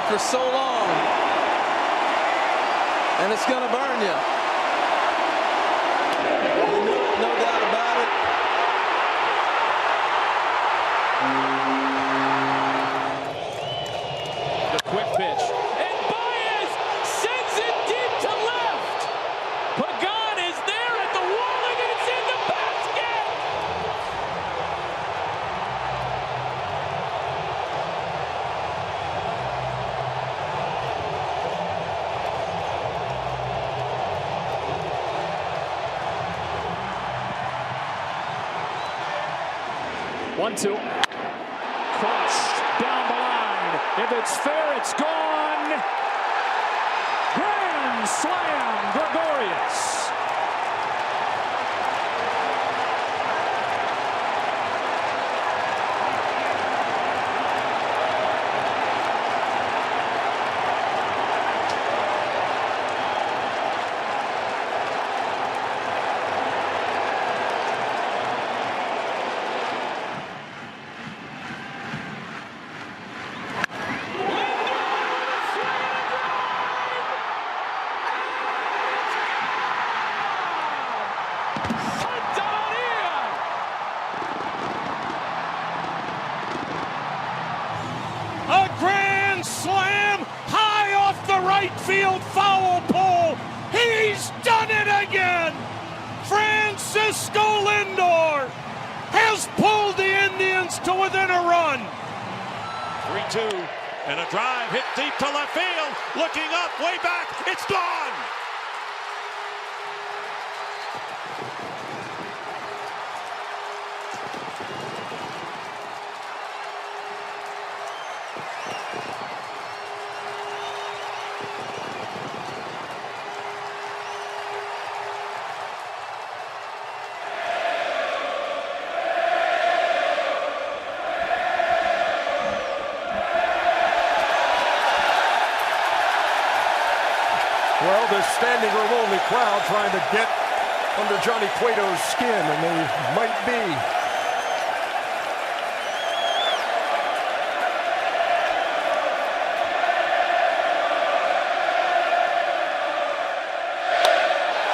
for so long. And it's going to burn you. No doubt about it. The quick pitch. And Baez sends it deep to left. Pagan is there at the wall and it's in the basket. 1-2. Crushed down the line. If it's fair, it's gone. Grand slam, Gregorius. A grand slam high off the right field foul pole. He's done it again. Francisco Lindor has pulled the Indians to within a run. 3-2 and a drive hit deep to left field. Looking up, way back, it's gone. Well, this standing room only crowd trying to get under Johnny Cueto's skin, and they might be.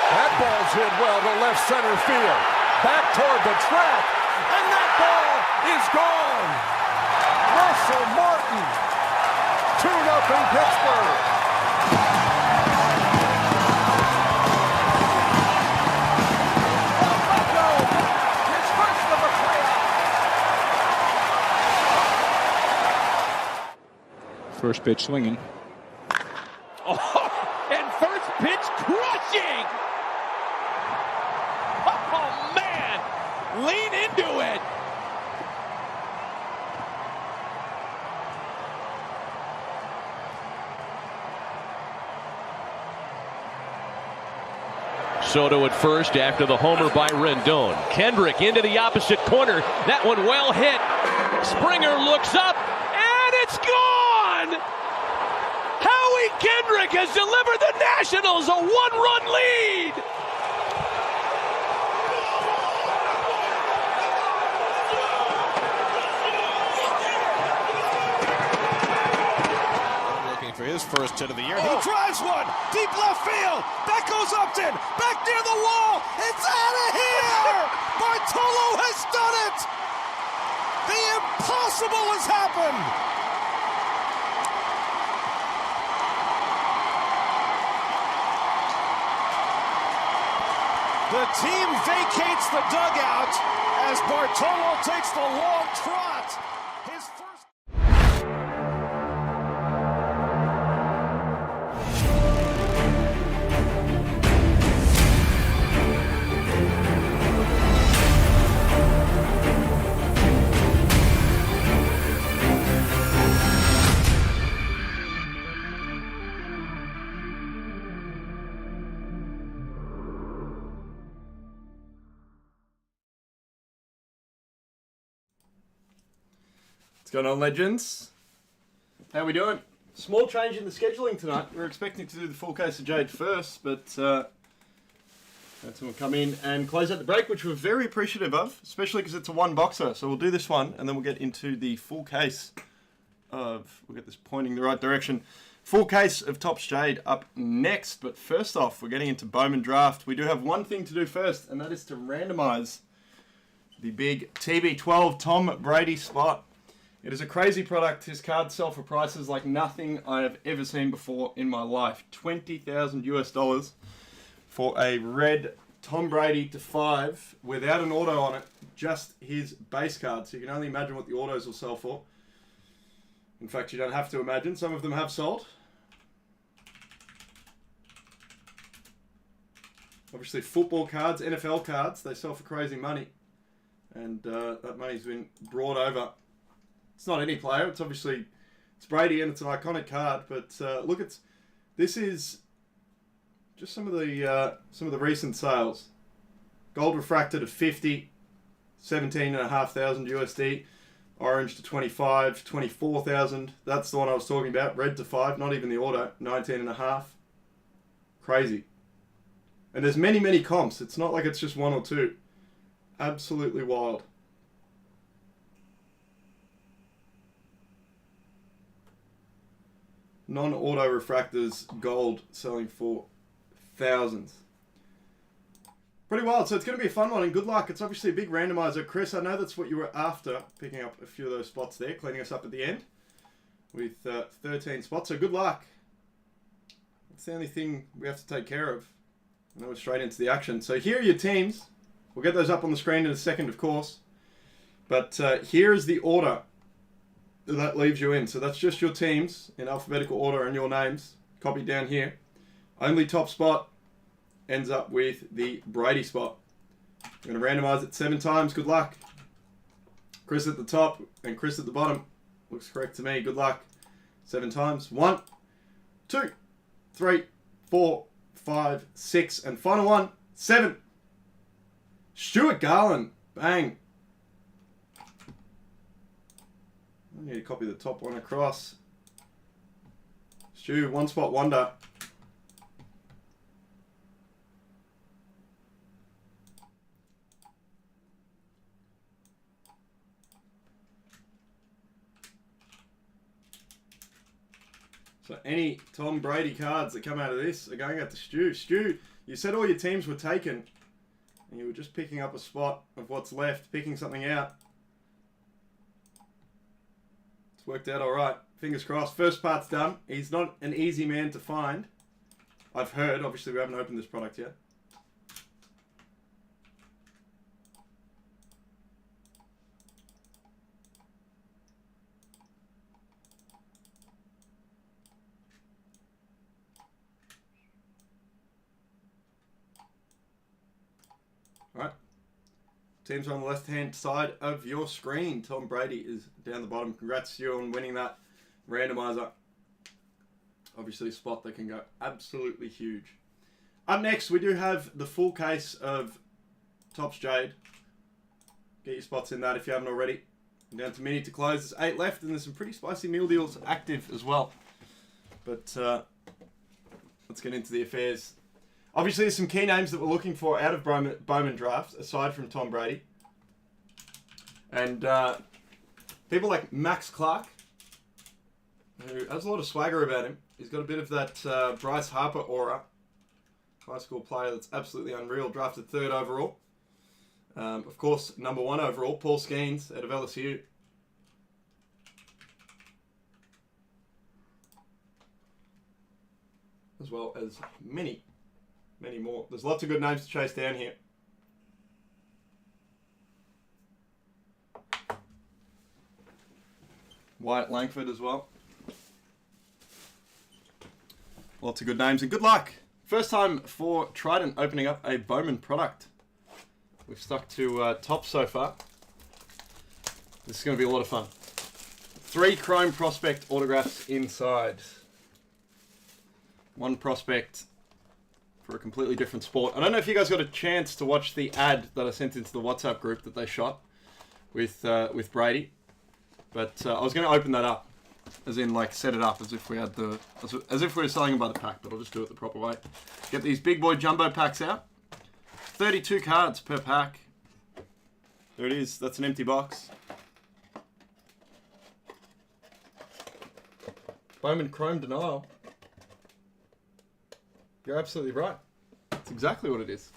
That ball's hit well to left center field. Back toward the track, and that ball is gone. Russell Martin, 2-0 Pittsburgh. First pitch swinging. Oh, and first pitch crushing. Oh, man. Lean into it. Soto at first after the homer by Rendon. Kendrick into the opposite corner. That one well hit. Springer looks up, and it's gone! Howie Kendrick has delivered the Nationals a one-run lead! Looking for his first hit of the year. He drives one, deep left field. That goes Upton, back near the wall. It's out of here! Bartolo has done it! The impossible has happened! The team vacates the dugout as Bartolo takes the long trot. His first. What's going on, legends? How we doing? Small change in the scheduling tonight. We were expecting to do the full case of Jade first, but that's when we'll come in and close out the break, which we're very appreciative of, especially because it's a one-boxer. So we'll do this one, and then we'll get into the full case we'll get this pointing the right direction. Full case of Topps Jade up next. But first off, we're getting into Bowman Draft. We do have one thing to do first, and that is to randomize the big TB12 Tom Brady spot. It is a crazy product. His cards sell for prices like nothing I have ever seen before in my life. $20,000 US for a red Tom Brady to 5 without an auto on it, just his base card. So you can only imagine what the autos will sell for. In fact, you don't have to imagine. Some of them have sold. Obviously, football cards, NFL cards, they sell for crazy money. And that money's been brought over. It's not any player. It's obviously, it's Brady and it's an iconic card. But look, this is just some of the recent sales. Gold refracted to 50, 17,500 USD. Orange to 25, 24,000. That's the one I was talking about. Red to 5, not even the auto, 19.5. Crazy. And there's many, many comps. It's not like it's just one or two. Absolutely wild. Non-auto refractors, gold, selling for thousands. Pretty wild. So it's going to be a fun one, and good luck. It's obviously a big randomizer. Chris, I know that's what you were after, picking up a few of those spots there, cleaning us up at the end with 13 spots. So good luck. That's the only thing we have to take care of. And then we're straight into the action. So here are your teams. We'll get those up on the screen in a second, of course. But here is the order that leaves you in. So that's just your teams in alphabetical order and your names copied down here. Only top spot ends up with the Brady spot. I'm going to randomize it 7 times. Good luck. Chris at the top and Chris at the bottom. Looks correct to me. Good luck. 7 times. 1, 2, 3, 4, 5, 6, and final one, 7. Stuart Garland. Bang. I need to copy the top one across. Stu, one spot wonder. So any Tom Brady cards that come out of this are going out to Stu. Stu, you said all your teams were taken, and you were just picking up a spot of what's left, picking something out. It's worked out all right. Fingers crossed. First part's done. He's not an easy man to find. I've heard. Obviously, we haven't opened this product yet. All right. Teams on the left-hand side of your screen. Tom Brady is down the bottom. Congrats to you on winning that randomizer. Obviously a spot that can go absolutely huge. Up next, we do have the full case of Topps Jade. Get your spots in that if you haven't already. And down to mini to close. There's 8 left, and there's some pretty spicy meal deals active as well. But let's get into the affairs. Obviously, there's some key names that we're looking for out of Bowman Draft, aside from Tom Brady. And people like Max Clark, who has a lot of swagger about him. He's got a bit of that Bryce Harper aura. High school player that's absolutely unreal. Drafted 3rd overall. Of course, number 1 overall, Paul Skeens out of LSU. As well as many more. There's lots of good names to chase down here. Wyatt Langford as well. Lots of good names and good luck. First time for Trident opening up a Bowman product. We've stuck to top so far. This is going to be a lot of fun. 3 Chrome Prospect autographs inside. 1 prospect for a completely different sport. I don't know if you guys got a chance to watch the ad that I sent into the WhatsApp group that they shot with Brady, but I was going to open that up, as in like set it up as if we had as if we were selling them by the pack, but I'll just do it the proper way. Get these big boy jumbo packs out. 32 cards per pack. There it is. That's an empty box. Bowman Chrome Denial. You're absolutely right. That's exactly what it is.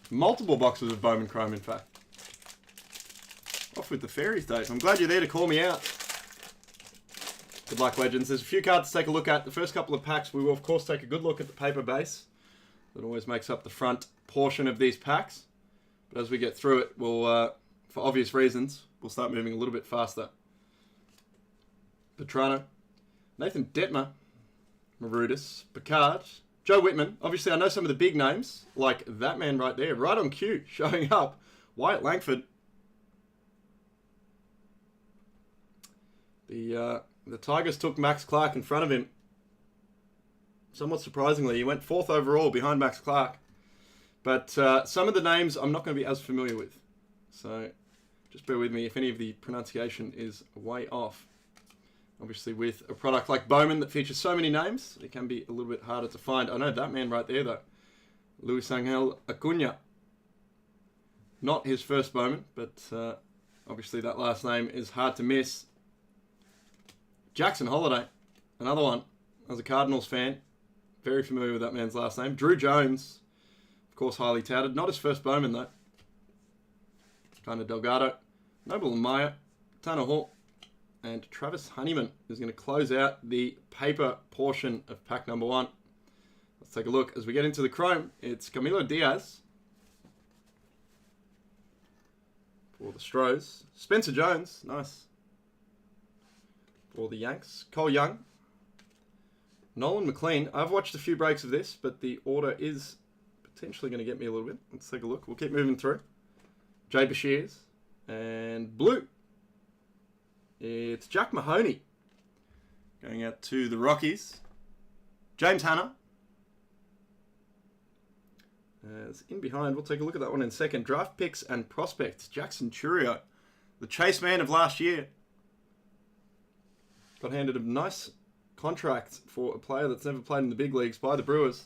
Multiple boxes of Bowman Chrome, in fact. Off with the fairies, Dave. I'm glad you're there to call me out. Good luck, Legends. There's a few cards to take a look at. The first couple of packs, we will, of course, take a good look at the paper base. That always makes up the front portion of these packs. But as we get through it, we'll, for obvious reasons, we'll start moving a little bit faster. Petrano, Nathan Detmer, Marudis, Picard, Joe Whitman. Obviously, I know some of the big names, like that man right there, right on cue, showing up. Wyatt Langford. The Tigers took Max Clark in front of him. Somewhat surprisingly, he went 4th overall behind Max Clark. But some of the names I'm not going to be as familiar with. So just bear with me if any of the pronunciation is way off. Obviously, with a product like Bowman that features so many names, it can be a little bit harder to find. I know that man right there, though. Luis Angel Acuna. Not his first Bowman, but obviously that last name is hard to miss. Jackson Holliday, another one. As a Cardinals fan, very familiar with that man's last name. Drew Jones, of course, highly touted. Not his first Bowman, though. Tanner Delgado, Noble Amaya, Tanner Hall, and Travis Honeyman is going to close out the paper portion of pack number 1. Let's take a look. As we get into the chrome, it's Camilo Diaz for the Stros. Spencer Jones, nice, for the Yanks. Cole Young. Nolan McLean. I've watched a few breaks of this, but the order is potentially going to get me a little bit. Let's take a look. We'll keep moving through. Jay Bashirs. And blue. It's Jack Mahoney. Going out to the Rockies. James Hanna. As in behind, we'll take a look at that one in a second. Draft picks and prospects. Jackson Churio. The chase man of last year. Got handed a nice contract for a player that's never played in the big leagues by the Brewers.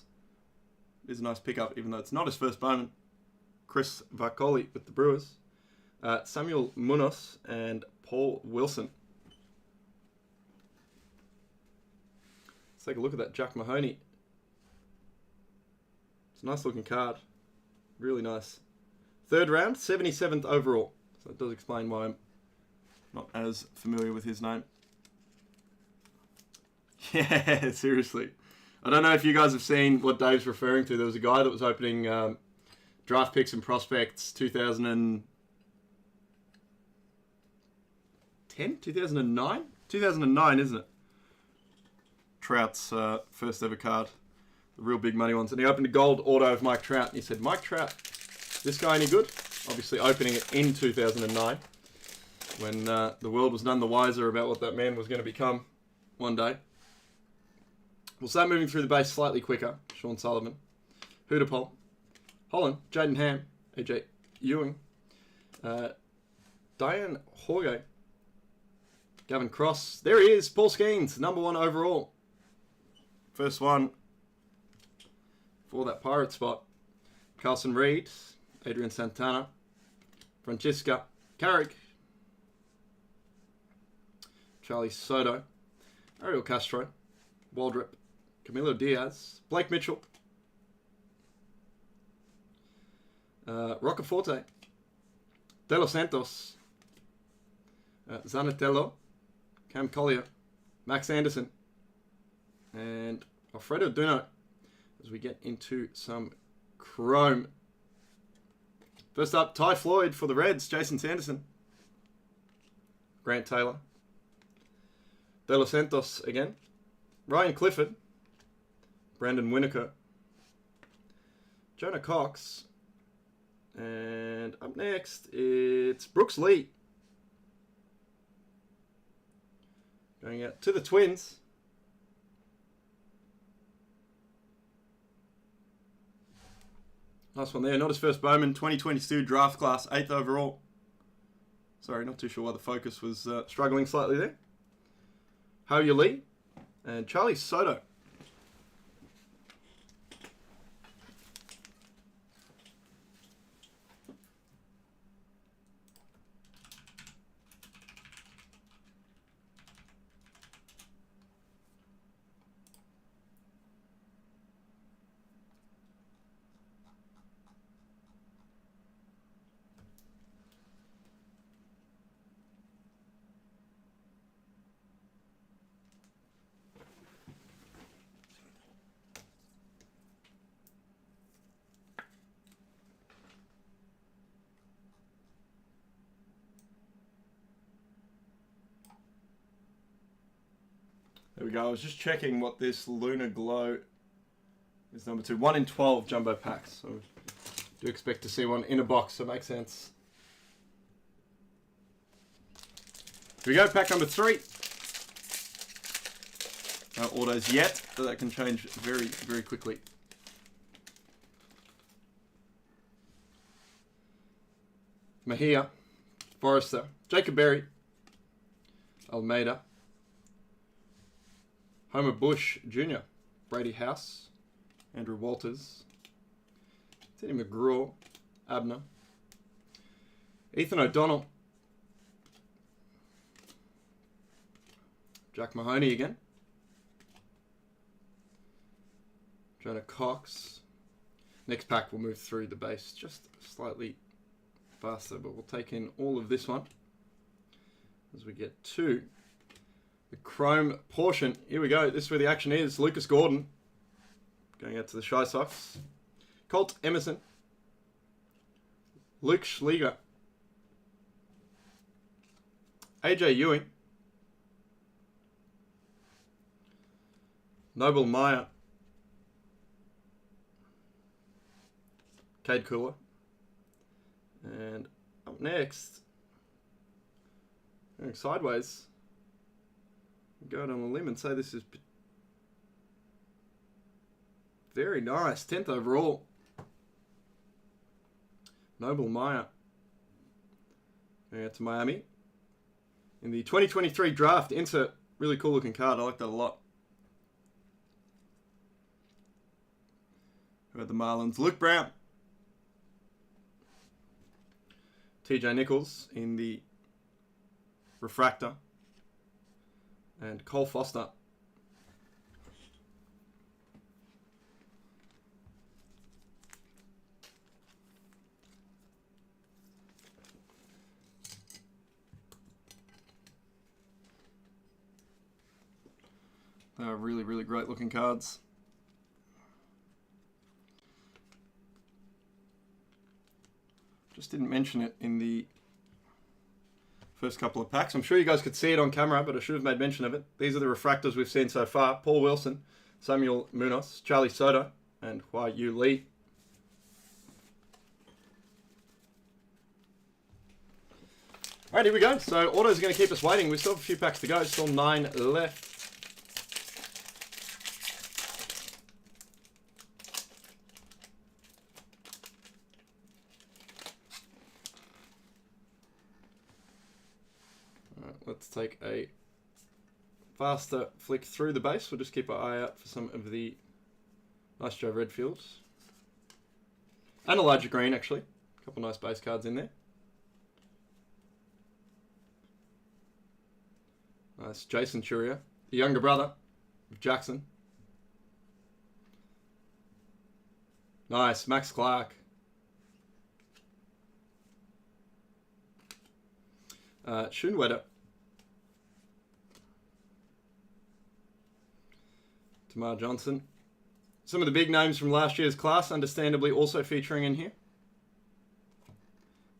It is a nice pickup, even though it's not his first Bowman. Chris Varcoli with the Brewers. Samuel Munoz and Paul Wilson. Let's take a look at that Jack Mahoney. It's a nice looking card. Really nice. 3rd round, 77th overall. So that does explain why I'm not as familiar with his name. Yeah, seriously. I don't know if you guys have seen what Dave's referring to. There was a guy that was opening draft picks and prospects 2010? 2009? 2009, isn't it? Trout's first ever card. The real big money ones. And he opened a gold auto of Mike Trout. And he said, Mike Trout, this guy any good? Obviously opening it in 2009. When the world was none the wiser about what that man was going to become one day. We'll start moving through the base slightly quicker. Sean Sullivan. Hooterpole. Holland. Jaden Ham. AJ Ewing. Diane Jorge. Gavin Cross. There he is. Paul Skeens. Number 1 overall. First one for that pirate spot. Carlson Reed. Adrian Santana. Francisca Carrick. Charlie Soto. Ariel Castro. Waldrop. Camilo Diaz. Blake Mitchell. Roccaforte. De Los Santos. Zanatello. Cam Collier. Max Anderson. And Alfredo Duno. As we get into some chrome. First up, Ty Floyd for the Reds. Jason Sanderson. Grant Taylor. De Los Santos again. Ryan Clifford. Brandon Winokur. Jonah Cox. And up next, it's Brooks Lee. Going out to the Twins. Nice one there. Not his first Bowman. 2022 draft class. 8th overall. Sorry, not too sure why the focus was struggling slightly there. Hoya Lee. And Charlie Soto. There we go. I was just checking what this Lunar Glow is number 2. 1 in 12 jumbo packs. So do expect to see one in a box, so it makes sense. Here we go, pack number 3. No autos yet, but that can change very, very quickly. Mahia, Forrester, Jacob Berry, Almeida, Homer Bush Jr., Brady House, Andrew Walters, Teddy McGraw, Abner, Ethan O'Donnell, Jack Mahoney again, Jonah Cox. Next pack will move through the base just slightly faster, but we'll take in all of this one as we get to the chrome portion. Here we go. This is where the action is. Lucas Gordon going out to the Shy Sox. Colt Emerson. Luke Schleger. AJ Ewing. Noble Meyer. Cade Cooler. And up next, going sideways, go out on a limb and say this is very nice. 10th overall. Noble Meyer going out to Miami. In the 2023 draft, insert. Really cool looking card. I like that a lot. Who had the Marlins? Luke Brown. TJ Nichols in the refractor. And Cole Foster. They are really, really great looking cards. Just didn't mention it in the first couple of packs. I'm sure you guys could see it on camera, but I should have made mention of it. These are the refractors we've seen so far. Paul Wilson, Samuel Munoz, Charlie Soto, and Hua Yu Lee. Alright, here we go. So autos are going to keep us waiting. We still have a few packs to go. Still 9 left. Let's take a faster flick through the base. We'll just keep our eye out for some of the nice Joe Redfields. And Elijah Green, actually. A couple nice base cards in there. Nice Jason Churia, the younger brother of Jackson. Nice Max Clark. Schoonwetter. Tamar Johnson. Some of the big names from last year's class, understandably, also featuring in here.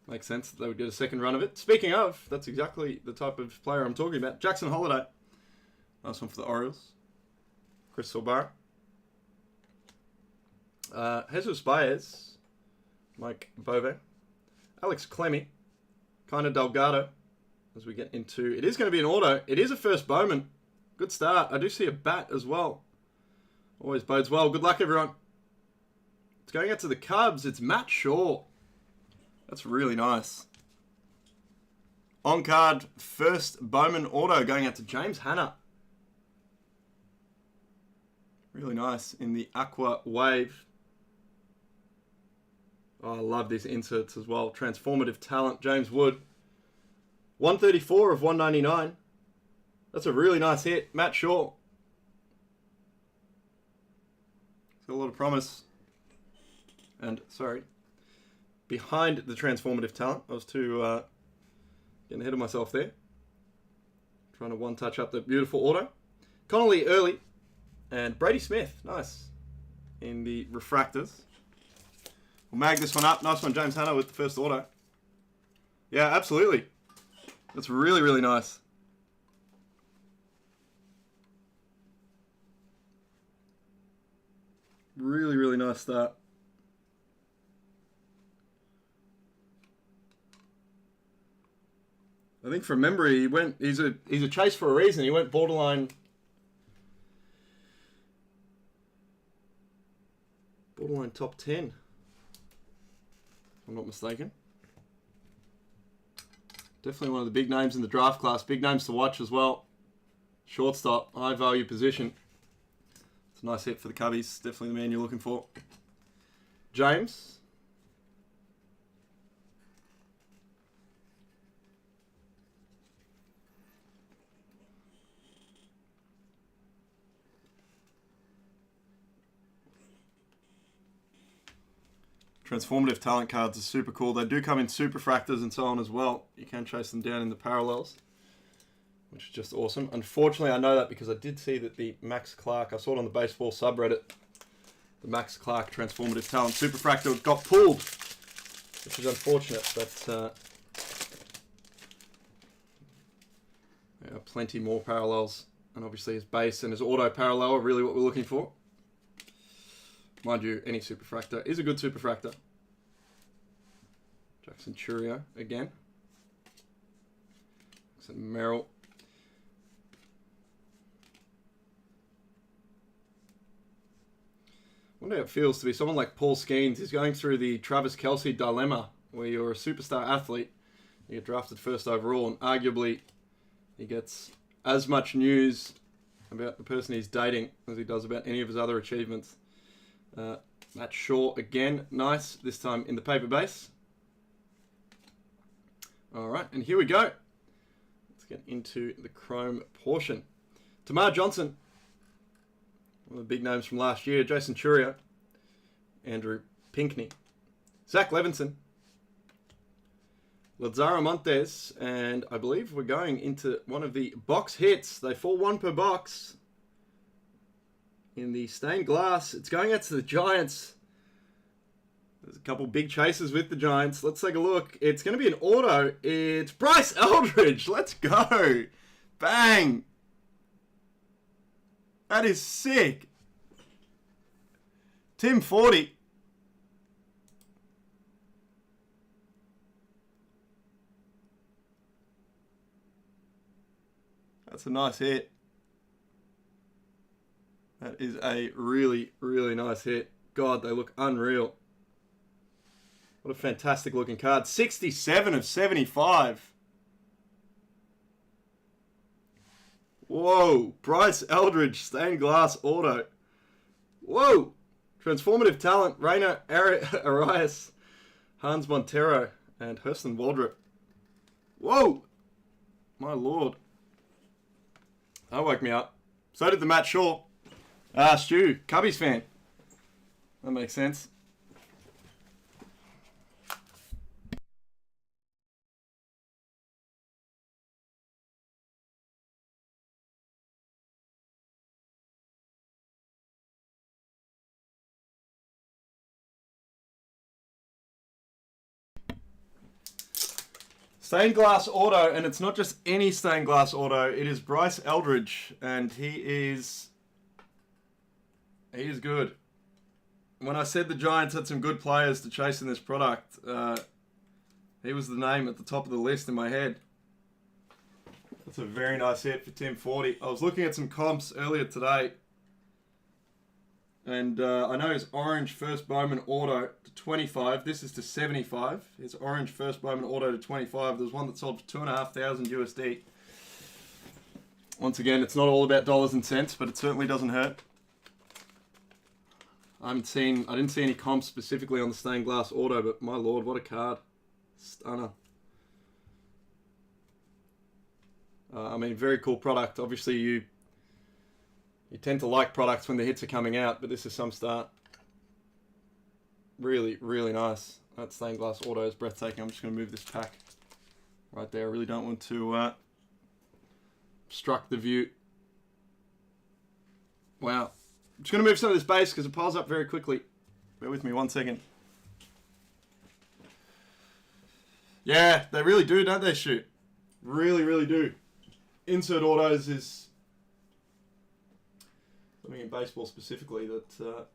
Makes sense that they would get a second run of it. Speaking of, that's exactly the type of player I'm talking about. Jackson Holiday. Nice one for the Orioles. Chris Silbara. Jesus Baez. Mike Bove. Alex Clemmy. Kinda Delgado. As we get into... It is going to be an auto. It is a first Bowman. Good start. I do see a bat as well. Always bodes well. Good luck, everyone. It's going out to the Cubs. It's Matt Shaw. That's really nice. On card, first Bowman auto going out to James Hanna. Really nice in the Aqua Wave. Oh, I love these inserts as well. Transformative talent, James Wood. 134 of 199. That's a really nice hit. Matt Shaw. It's got a lot of promise. And, sorry, behind the transformative talent. I was too getting ahead of myself there. Trying to one-touch up the beautiful auto. Connolly Early and Brady Smith. Nice. In the refractors. We'll mag this one up. Nice one, James Hanna, with the first auto. Yeah, absolutely. That's really, really nice. Really, really nice start. I think from memory, he's a chase for a reason. He went borderline top 10, if I'm not mistaken. Definitely one of the big names in the draft class. Big names to watch as well. Shortstop, high value position. It's a nice hit for the Cubbies. Definitely the man you're looking for. James. Transformative talent cards are super cool. They do come in superfractors and so on as well. You can chase them down in the parallels, which is just awesome. Unfortunately, I know that because I did see that the Max Clark, I saw it on the baseball subreddit, the Max Clark Transformative Talent Superfractor got pulled, which is unfortunate, but there are plenty more parallels. And obviously his base and his auto parallel are really what we're looking for. Mind you, any superfractor is a good superfractor. Jackson Churio again. Merrill. I wonder how it feels to be someone like Paul Skeens. He's going through the Travis Kelce dilemma, where you're a superstar athlete, you get drafted first overall, and arguably he gets as much news about the person he's dating as he does about any of his other achievements. Matt Shaw again, nice, this time in the paper base. Alright, and here we go. Let's get into the chrome portion. Tamar Johnson, one of the big names from last year. Jason Churio, Andrew Pinkney, Zach Levinson, Lazaro Montes, and I believe we're going into one of the box hits. They fall one per box. In the stained glass, it's going out to the Giants. There's a couple big chases with the Giants. Let's take a look. It's going to be an auto. It's Bryce Eldridge. Let's go. Bang. That is sick. Tim 40. That's a nice hit. That is a really, really nice hit. God, they look unreal. What a fantastic looking card. 67 of 75. Whoa. Bryce Eldridge, stained glass auto. Whoa. Transformative talent. Rainer Arias, Hans Montero, and Hurston Waldrop. Whoa. My lord. That woke me up. So did the Matt Shaw. Stu, Cubbies fan. That makes sense. Stained glass auto, and it's not just any stained glass auto. It is Bryce Eldridge, and he is good. When I said the Giants had some good players to chase in this product, he was the name at the top of the list in my head. That's a very nice hit for Tim 40. I was looking at some comps earlier today, and I know his orange first Bowman auto to 25. This is to 75. His orange first Bowman auto to 25. There's one that sold for $2,500 USD. Once again, it's not all about dollars and cents, but it certainly doesn't hurt. I didn't see any comps specifically on the stained glass auto, but my lord, what a card. Stunner. I mean, very cool product. Obviously, you tend to like products when the hits are coming out, but this is some start. Really, really nice. That stained glass auto is breathtaking. I'm just going to move this pack right there. I really don't want to obstruct the view. Wow. I'm just going to move some of this base because it piles up very quickly. Bear with me 1 second. Yeah, they really do, don't they, Shoot? Really, really do. Insert autos is something in baseball specifically that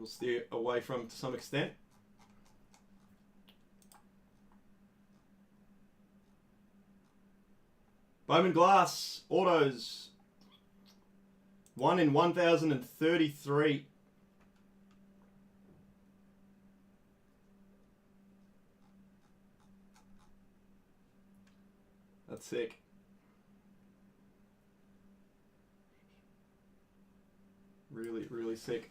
we'll steer away from to some extent. Bowman Glass, autos. 1 in 1,033. That's sick. Really, really sick.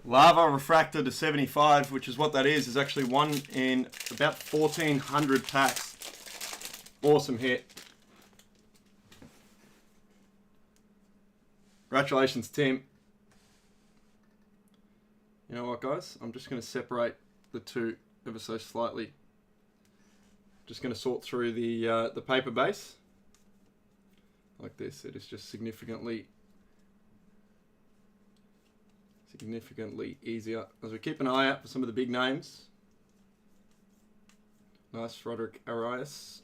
Lava refractor to 75, which is what that is actually 1 in about 1,400 packs. Awesome hit. Congratulations, Tim. You know what, guys? I'm just going to separate the two ever so slightly. Just going to sort through the paper base. Like this. It is just significantly easier. As we keep an eye out for some of the big names. Nice, Roderick Arias.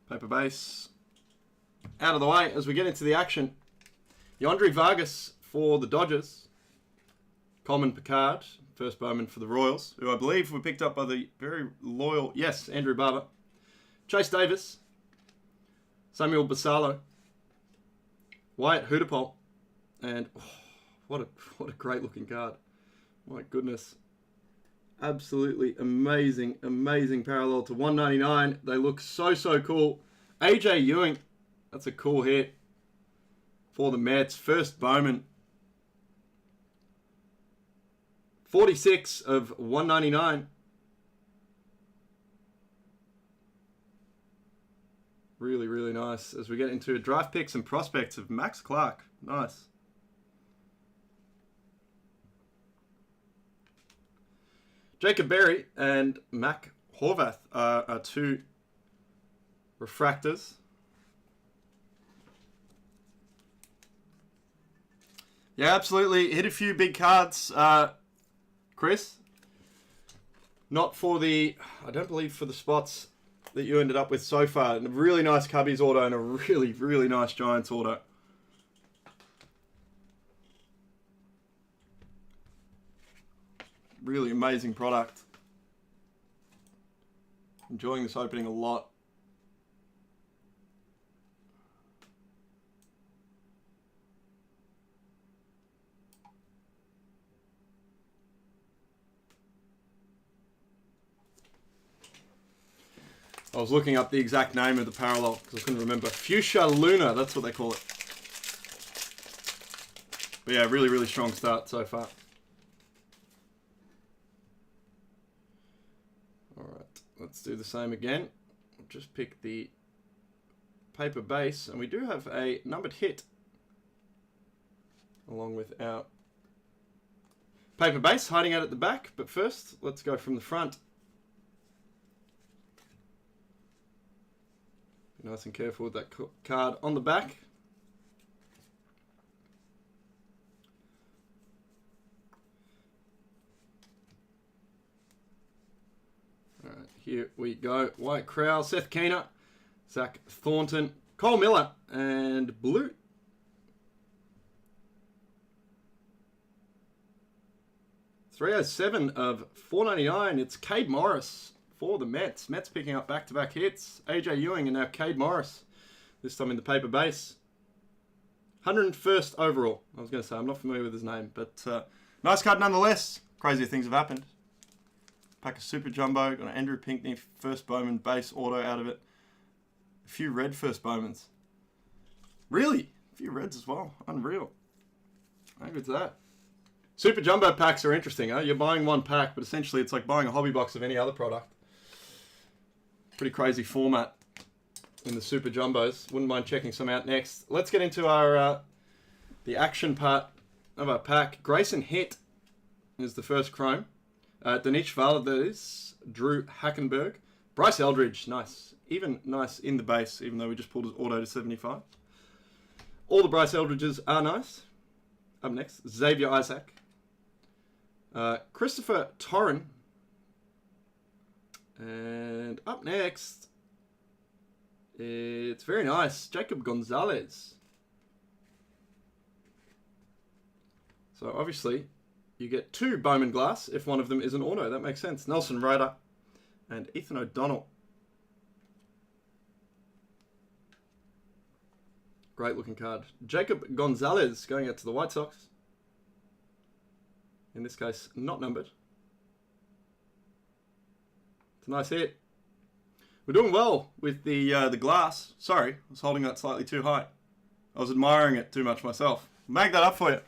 Paper base. Out of the way as we get into the action. Yandri Vargas for the Dodgers. Coleman Picard, first Bowman for the Royals, who I believe were picked up by the very loyal, yes, Andrew Barber. Chase Davis. Samuel Basalo. Wyatt Hooterpole. And oh, what a great looking card. My goodness. Absolutely amazing, amazing parallel to 199. They look so cool. AJ Ewing. That's a cool hit for the Mets. First Bowman. 46 of 199. Really, really nice. As we get into draft picks and prospects of Max Clark. Nice. Jacob Berry and Mac Horvath are two refractors. Yeah, absolutely. Hit a few big cards, Chris. Not for the, I don't believe for the spots that you ended up with so far. A really nice Cubbies auto and a really, really nice Giants auto. Really amazing product. Enjoying this opening a lot. I was looking up the exact name of the parallel because I couldn't remember. Fuchsia Luna, that's what they call it. But yeah, really, really strong start so far. Alright, let's do the same again. Just pick the paper base, and we do have a numbered hit along with our paper base hiding out at the back. But first, let's go from the front. Be nice and careful with that card on the back. All right, here we go. White Crowell, Seth Keener, Zach Thornton, Cole Miller, and blue. $307 of $499. It's Cade Morris for the Mets. Mets picking up back-to-back hits. AJ Ewing and now Cade Morris. This time in the paper base. 101st overall. I was going to say, I'm not familiar with his name, but nice card nonetheless. Crazier things have happened. Pack of Super Jumbo. Got an Andrew Pinckney first Bowman base auto out of it. A few red first Bowmans. Really? A few reds as well. Unreal. How good's that? Super Jumbo packs are interesting, huh? You're buying one pack, but essentially it's like buying a hobby box of any other product. Pretty crazy format in the Super Jumbos. Wouldn't mind checking some out next. Let's get into our the action part of our pack. Grayson Hitt is the first chrome. Danish Valadez, Drew Hackenberg. Bryce Eldridge, nice. Even nice in the base, even though we just pulled his auto to 75. All the Bryce Eldridges are nice. Up next, Xavier Isaac. Christopher Torren. And up next, it's very nice, Jacob Gonzalez. So obviously, you get 2 Bowman glass if one of them is an auto. That makes sense. Nelson Ryder and Ethan O'Donnell. Great looking card. Jacob Gonzalez going out to the White Sox. In this case, not numbered. It's a nice hit. We're doing well with the glass. Sorry, I was holding that slightly too high. I was admiring it too much myself. Mag that up for you.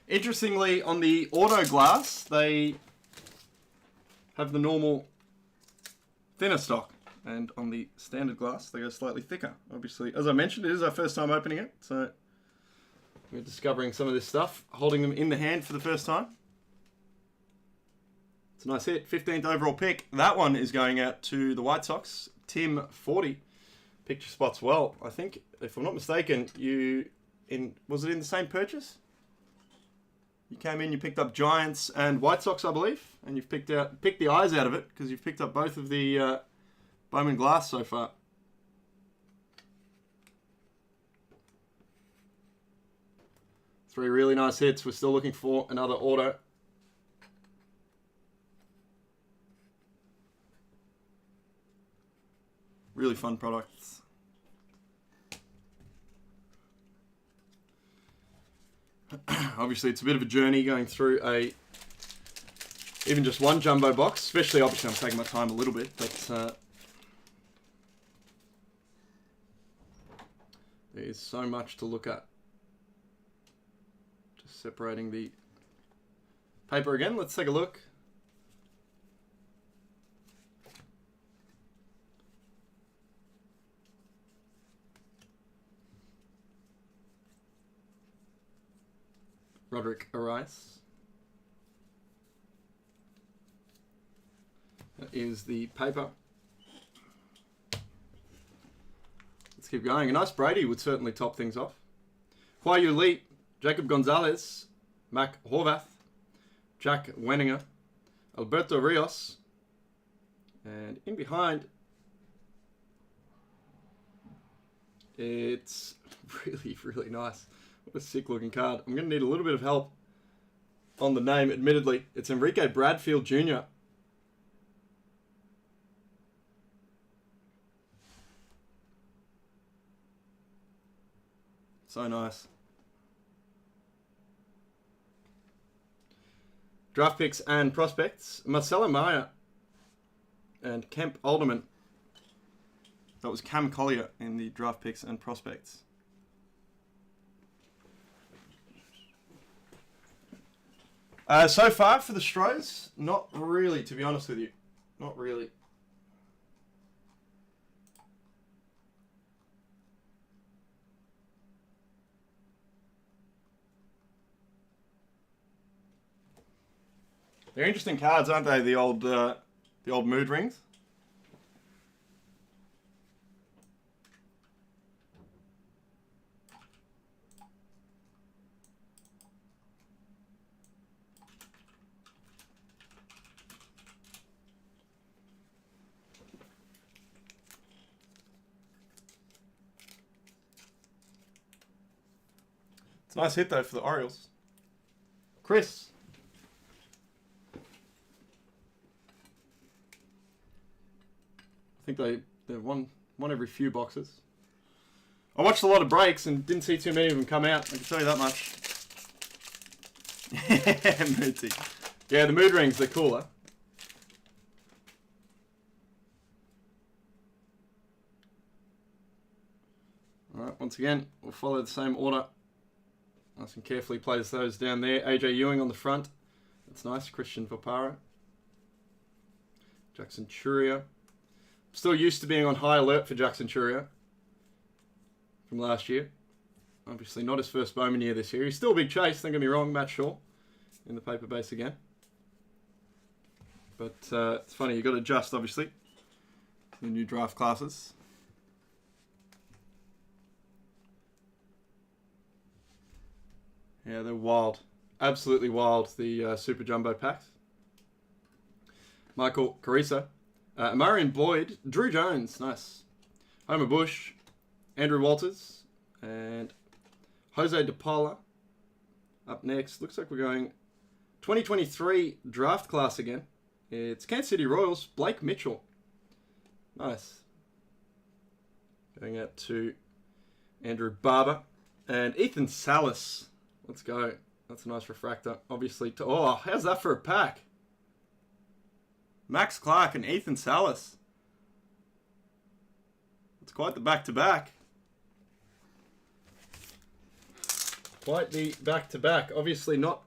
Interestingly, on the auto glass, they have the normal thinner stock. And on the standard glass, they go slightly thicker. Obviously, as I mentioned, it is our first time opening it. So we're discovering some of this stuff, holding them in the hand for the first time. It's a nice hit. 15th overall pick. That one is going out to the White Sox. Tim 40. Picked your spots well. I think, if I'm not mistaken, was it in the same purchase? You came in, you picked up Giants and White Sox, I believe, and you've picked the eyes out of it because you've picked up both of the Bowman glass so far. Three really nice hits. We're still looking for another auto. Really fun products. Obviously, it's a bit of a journey going through even just one jumbo box. Especially, obviously, I'm taking my time a little bit, but there is so much to look at. Just separating the paper again. Let's take a look. Roderick Arias. That is the paper. Let's keep going. A nice Brady would certainly top things off. Huayu Lee, Jacob Gonzalez, Mac Horvath, Jack Wenninger, Alberto Rios, and in behind, it's really, really nice. What a sick looking card. I'm going to need a little bit of help on the name, admittedly. It's Enrique Bradfield Jr. So nice. Draft picks and prospects. Marcelo Maya and Kemp Alderman. That was Cam Collier in the draft picks and prospects. So far for the Stros, not really, to be honest with you. Not really. They're interesting cards, aren't they? The old mood rings. It's a nice hit though for the Orioles. Chris. I think they've won every few boxes. I watched a lot of breaks and didn't see too many of them come out. I can tell you that much. Moody. Yeah, the mood rings, they're cooler. Alright, once again, we'll follow the same order. Nice and carefully place those down there. AJ Ewing on the front. That's nice. Christian Vapara. Jackson Churia. Still used to being on high alert for Jackson Churia from last year. Obviously not his first Bowman year this year. He's still a big chase, don't get me wrong, Matt Shaw in the paper base again. But it's funny, you've got to adjust obviously to the new draft classes. Yeah, they're wild. absolutely wild, the Super Jumbo packs. Michael Carissa. Marion Boyd. Drew Jones. Nice. Homer Bush. Andrew Walters. And Jose De Paula. Up next. Looks like we're going 2023 draft class again. It's Kansas City Royals. Blake Mitchell. Nice. Going out to Andrew Barber. And Ethan Salas. Let's go. That's a nice refractor. Obviously. Oh, how's that for a pack? Max Clark and Ethan Salas. It's quite the back-to-back. Quite the back-to-back. Obviously not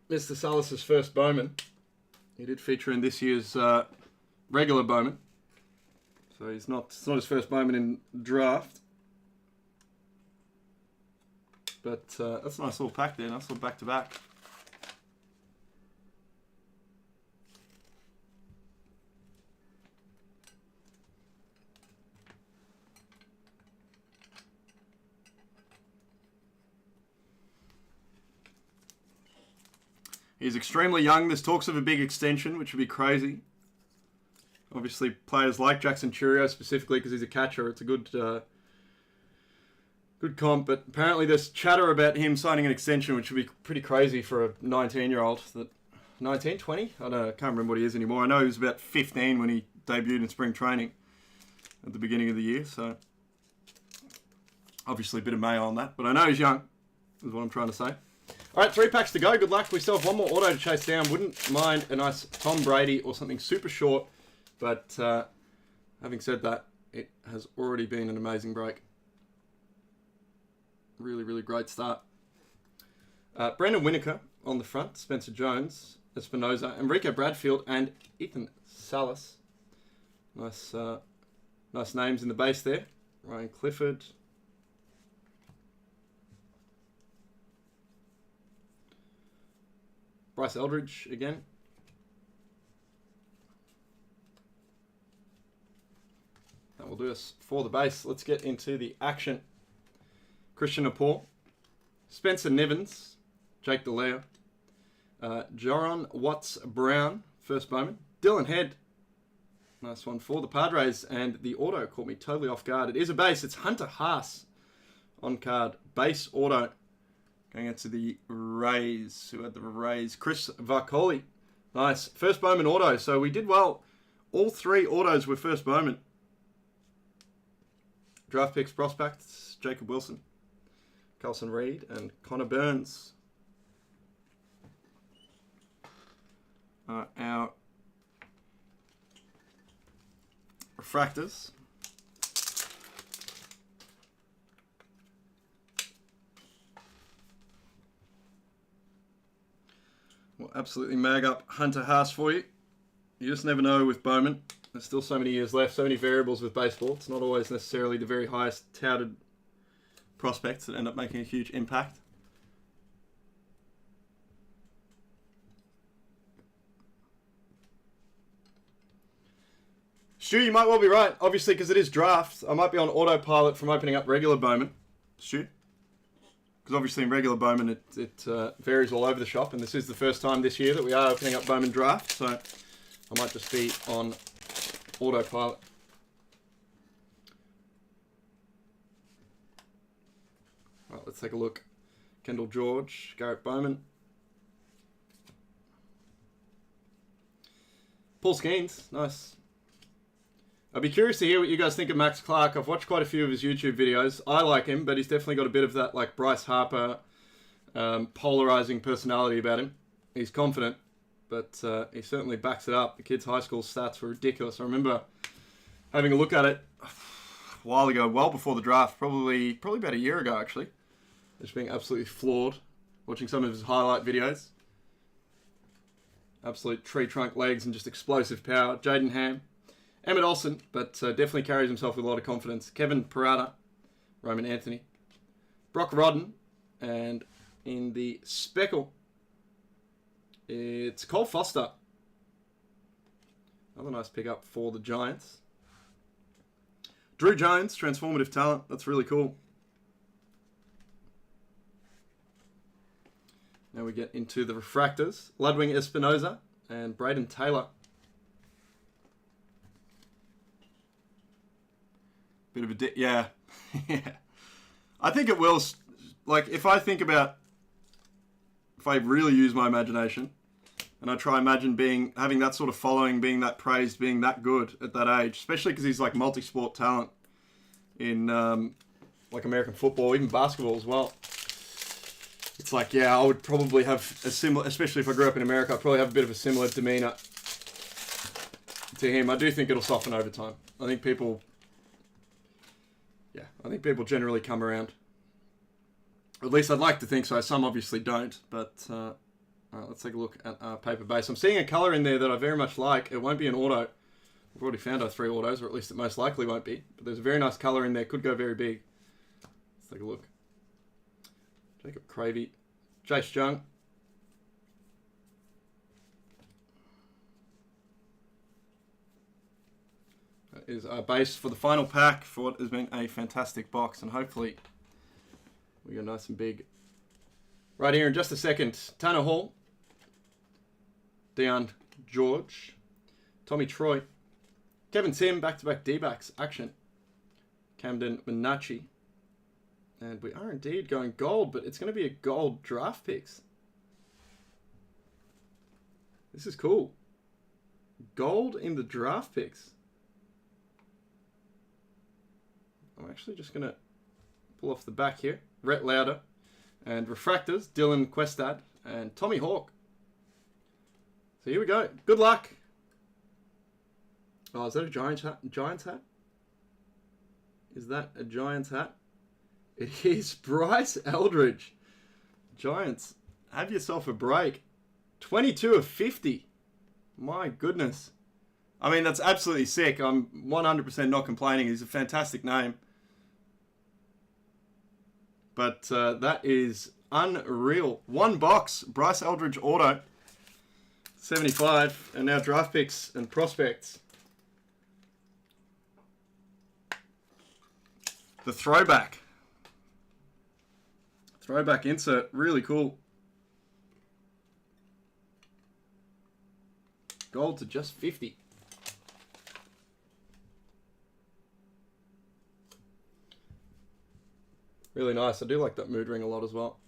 Mr. Salas' first Bowman. He did feature in this year's regular Bowman. So it's not his first Bowman in draft. But that's a nice little pack there. Nice little back-to-back. He's extremely young. There's talks of a big extension, which would be crazy. Obviously, players like Jackson Churio specifically because he's a catcher. It's a good comp, but apparently there's chatter about him signing an extension, which would be pretty crazy for a 19-year-old. 19, 20? I don't know. I can't remember what he is anymore. I know he was about 15 when he debuted in spring training at the beginning of the year, so obviously a bit of mayo on that. But I know he's young, is what I'm trying to say. All right, 3 packs to go. Good luck. We still have one more auto to chase down. Wouldn't mind a nice Tom Brady or something super short. But having said that, it has already been an amazing break. Really, really great start. Brandon Winokur on the front. Spencer Jones, Espinoza, Enrico Bradfield, and Ethan Salas. Nice names in the base there. Ryan Clifford. Bryce Eldridge again. That will do us for the base. Let's get into the action. Christian Apple, Spencer Nevins, Jake DeLeo, Joron Watts-Brown, first Bowman, Dylan Head, nice one for the Padres, and the auto caught me totally off guard. It is a base. It's Hunter Haas on card. Base auto. Going out to the Rays. Who had the Rays? Chris Varcoli. Nice. First Bowman auto. So we did well. All 3 autos were first Bowman. Draft picks prospects. Jacob Wilson, Carlson Reed, and Connor Burns. Our refractors. We'll absolutely mag up Hunter Haas for you. You just never know with Bowman. There's still so many years left, so many variables with baseball. It's not always necessarily the very highest touted prospects that end up making a huge impact. Stu, you might well be right, obviously, because it is draft. I might be on autopilot from opening up regular Bowman. Stu? Because obviously in regular Bowman it varies all over the shop, and this is the first time this year that we are opening up Bowman draft, so I might just be on autopilot. Right, let's take a look. Kendall George, Garrett Bowman. Paul Skeens, nice. I'd be curious to hear what you guys think of Max Clark. I've watched quite a few of his YouTube videos. I like him, but he's definitely got a bit of that like Bryce Harper polarizing personality about him. He's confident, but he certainly backs it up. The kid's high school stats were ridiculous. I remember having a look at it a while ago, well before the draft, probably about a year ago actually. Just being absolutely floored, watching some of his highlight videos. Absolute tree trunk legs and just explosive power. Jaden Ham. Emmett Olsen, but definitely carries himself with a lot of confidence. Kevin Parada, Roman Anthony, Brock Rodden, and in the speckle, it's Cole Foster. Another nice pickup for the Giants. Drew Jones, transformative talent. That's really cool. Now we get into the refractors. Ludwig Espinoza and Braden Taylor. Bit of a yeah. Yeah. I think it will, like, if I really use my imagination and I try imagine having that sort of following, being that praised, being that good at that age, especially because he's like multi-sport talent in like American football, even basketball as well. It's like, yeah, I would probably have a similar, especially if I grew up in America, I'd probably have a bit of a similar demeanor to him. I do think it'll soften over time. I think people generally come around. At least I'd like to think so. Some obviously don't, but let's take a look at our paper base. I'm seeing a colour in there that I very much like. It won't be an auto. We've already found our 3 autos, or at least it most likely won't be. But there's a very nice colour in there. Could go very big. Let's take a look. Jacob Cravey, Jace Jung. That is our base for the final pack for what has been a fantastic box, and hopefully we go nice and big. Right here in just a second, Tanner Hall, Deion George, Tommy Troy, Kevin Sim, back-to-back D-backs action, Camden Minachi. And we are indeed going gold, but it's going to be a gold draft picks. This is cool. Gold in the draft picks. I'm actually just going to pull off the back here. Rhett Lauder. And refractors, Dylan Questad and Tommy Hawk. So here we go. Good luck. Oh, is that a Giants hat? Giants hat? Is that a Giants hat? It is Bryce Eldridge. Giants, have yourself a break. 22 of 50. My goodness. I mean, that's absolutely sick. I'm 100% not complaining. He's a fantastic name. But that is unreal. 1 box, Bryce Eldridge auto. 75. And now draft picks and prospects. The throwback. Throwback insert, really cool. Gold to just 50. Really nice. I do like that mood ring a lot as well.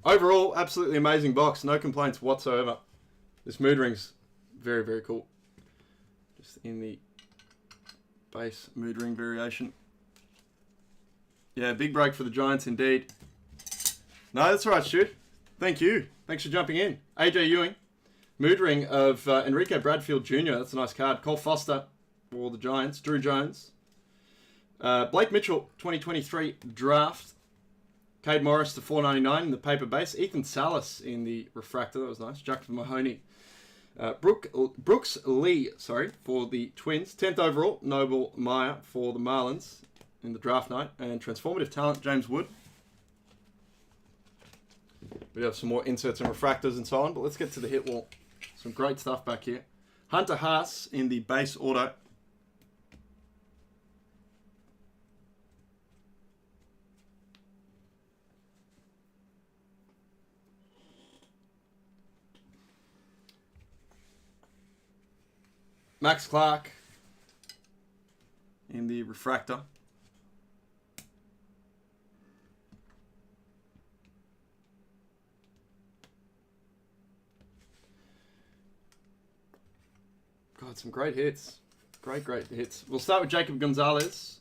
Overall, absolutely amazing box. No complaints whatsoever. This mood ring's very, very cool. Just in the base mood ring variation. Yeah, big break for the Giants indeed. No, that's all right, Stu. Thank you. Thanks for jumping in. AJ Ewing. Mood ring of Enrique Bradfield Jr. That's a nice card. Cole Foster for the Giants. Drew Jones. Blake Mitchell, 2023 draft. Cade Morris to 499 in the paper base. Ethan Salas in the refractor. That was nice. Jack Mahoney. Brooks Lee, for the Twins. 10th overall, Noble Meyer for the Marlins in the draft night. And transformative talent, James Wood. We have some more inserts and refractors and so on, but let's get to the hit wall. Some great stuff back here. Hunter Haas in the base auto. Max Clark in the refractor. God, some great hits. Great hits. We'll start with Jacob Gonzalez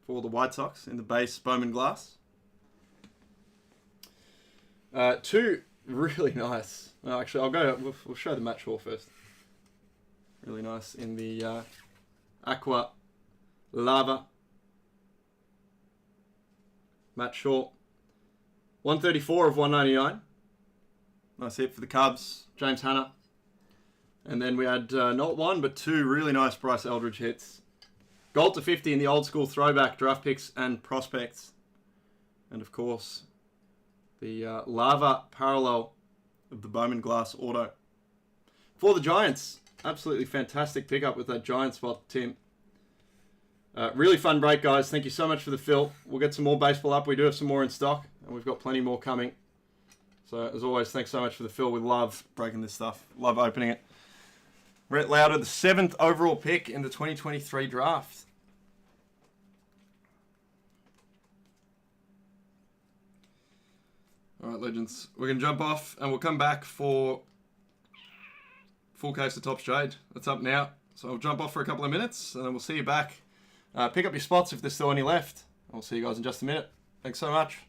for the White Sox in the base Bowman glass. 2 really nice. No, actually, we'll show the match haul first. Really nice in the Aqua Lava. Matt Shaw. 134 of 199. Nice hit for the Cubs. James Hanna. And then we had not 1, but 2 really nice Bryce Eldridge hits. Gold to 50 in the old school throwback draft picks and prospects. And of course, the Lava parallel of the Bowman glass auto. For the Giants. Absolutely fantastic pickup with that Giant spot, Tim. Really fun break, guys. Thank you so much for the fill. We'll get some more baseball up. We do have some more in stock, and we've got plenty more coming. So, as always, thanks so much for the fill. We love breaking this stuff. Love opening it. Rhett Lauder, the 7th overall pick in the 2023 draft. All right, legends. We're going to jump off, and we'll come back for full case of Topps Jade. That's up now. So, I'll jump off for a couple of minutes, and then we'll see you back. Pick up your spots if there's still any left. I'll see you guys in just a minute. Thanks so much.